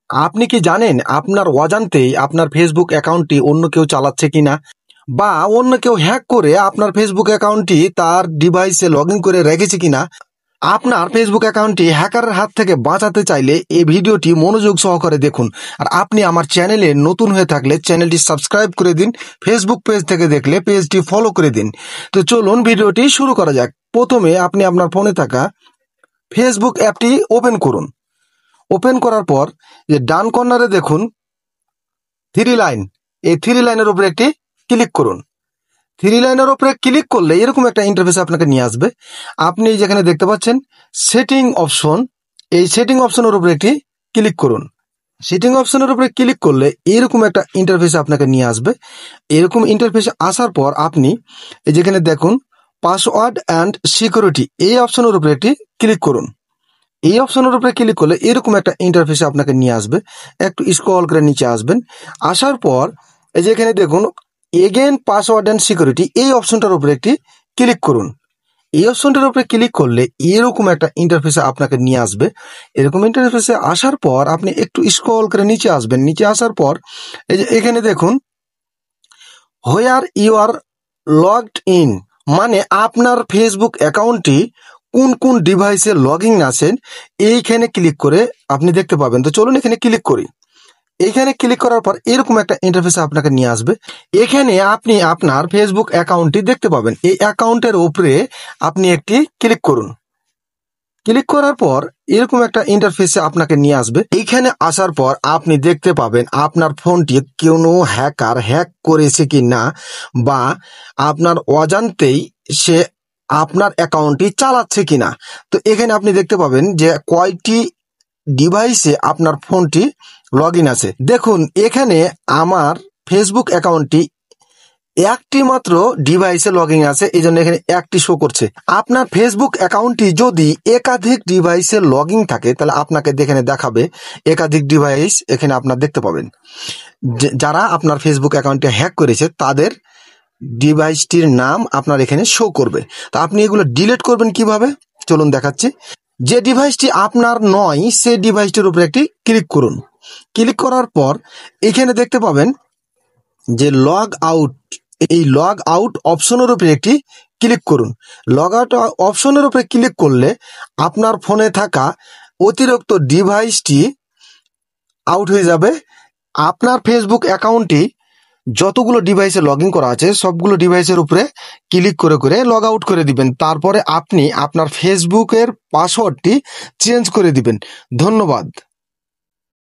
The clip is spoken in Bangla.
আপনি কি জানেন আপনার অজান্তেই আপনার ফেসবুক অ্যাকাউন্টটি অন্য কেউ চালাচ্ছে কিনা, বা অন্য কেউ হ্যাক করে আপনার ফেসবুক অ্যাকাউন্টটি তার ডিভাইসে লগ ইন করে রেখেছে কিনা? আপনার ফেসবুক অ্যাকাউন্টটি হ্যাকারের হাত থেকে বাঁচাতে চাইলে এই ভিডিওটি মনোযোগ সহকারে দেখুন। আর আপনি আমার চ্যানেলে নতুন হয়ে থাকলে চ্যানেলটি সাবস্ক্রাইব করে দিন, ফেসবুক পেজ থেকে দেখলে পেজটি ফলো করে দিন। তো চলুন ভিডিওটি শুরু করা যাক। প্রথমে আপনি আপনার ফোনে থাকা ফেসবুক অ্যাপটি ওপেন করুন। ওপেন করার পর যে ডান কর্নারে দেখুন থ্রি লাইন, এই থ্রি লাইনের উপরে একটি ক্লিক করুন। থ্রি লাইনের উপরে ক্লিক করলে এরকম একটা ইন্টারফেস আপনাকে নিয়ে আসবে। আপনি যেখানে দেখতে পাচ্ছেন সেটিং অপশন, এই সেটিং অপশনের উপরে একটি ক্লিক করুন। সেটিং অপশনের উপরে ক্লিক করলে এরকম একটা ইন্টারফেস আপনাকে নিয়ে আসবে। এরকম ইন্টারফেস আসার পর আপনি এই যেখানে দেখুন পাসওয়ার্ড অ্যান্ড সিকিউরিটি, এই অপশনের উপরে একটি ক্লিক করুন। এই অপশনের উপরে ক্লিক করলে এরকম একটা ইন্টারফেসে আপনাকে নিয়ে আসবে। একটু স্ক্রল করে নিচে আসবেন। আসার পর এই যে এখানে দেখুন এগেন পাসওয়ার্ড অ্যান্ড সিকিউরিটি, এই অপশনটার উপরে একটি ক্লিক করুন। এই অপশনটার উপরে ক্লিক করলে এরকম একটা ইন্টারফেসে আপনাকে নিয়ে আসবে। এরকম ইন্টারফেসে আসার পর আপনি একটু স্ক্রল করে নিচে আসবেন। নিচে আসার পর এই যে এখানে দেখুন where you are logged in, মানে আপনার ফেসবুক অ্যাকাউন্টটি কোন কোন ডিভাইসে লগ ইন আছেন এইখানে ক্লিক করে আপনি দেখতে পাবেন। তো চলুন এখানে ক্লিক করি। এখানে ক্লিক করার পর এরকম একটা ইন্টারফেসে আপনাকে নিয়ে আসবে। এখানে আপনি আপনার ফেসবুক অ্যাকাউন্টটি দেখতে পাবেন। এই অ্যাকাউন্টের উপরে আপনি একটি ক্লিক করুন। ক্লিক করার পর এরকম একটা ইন্টারফেসে আপনাকে নিয়ে আসবে। এইখানে আসার পর আপনি দেখতে পাবেন আপনার ফোনটি কোনো হ্যাকার হ্যাক করেছে কি না, বা আপনার অজান্তেই সে আপনার অ্যাকাউন্টটি চালাচ্ছে কিনা। তো এখানে আপনি দেখতে পাবেন যে কয়টি ডিভাইসে আপনার ফোনটি লগ ইন আছে। দেখুন এখানে আমার ফেসবুক অ্যাকাউন্টটি একটি মাত্র ডিভাইসে লগ ইন আছে, এই জন্য এখানে একটি শো করছে। আপনার ফেসবুক অ্যাকাউন্টটি যদি একাধিক ডিভাইসে লগ ইন থাকে তাহলে আপনাকে এখানে দেখাবে একাধিক ডিভাইস, এখানে আপনার দেখতে পাবেন যারা আপনার ফেসবুক অ্যাকাউন্টটি হ্যাক করেছে তাদের ডিভাইসটির নাম আপনার এখানে শো করবে। তো আপনি এগুলো ডিলিট করবেন কিভাবে চলুন দেখাচ্ছি। যে ডিভাইসটি আপনার নয় সেই ডিভাইসটির উপরে একটি ক্লিক করুন। ক্লিক করার পর এখানে দেখতে পাবেন যে লগ আউট, এই লগ আউট অপশনের উপরে একটি ক্লিক করুন। লগ আউট অপশনের উপরে ক্লিক করলে আপনার ফোনে থাকা অতিরিক্ত ডিভাইসটি আউট হয়ে যাবে। আপনার ফেসবুক অ্যাকাউন্টটি যতগুলো ডিভাইসে লগ ইন করা আছে সবগুলো ডিভাইসের উপরে ক্লিক করে করে লগ আউট করে দিবেন। তারপরে আপনি আপনার ফেসবুকের পাসওয়ার্ডটি চেঞ্জ করে দিবেন। ধন্যবাদ।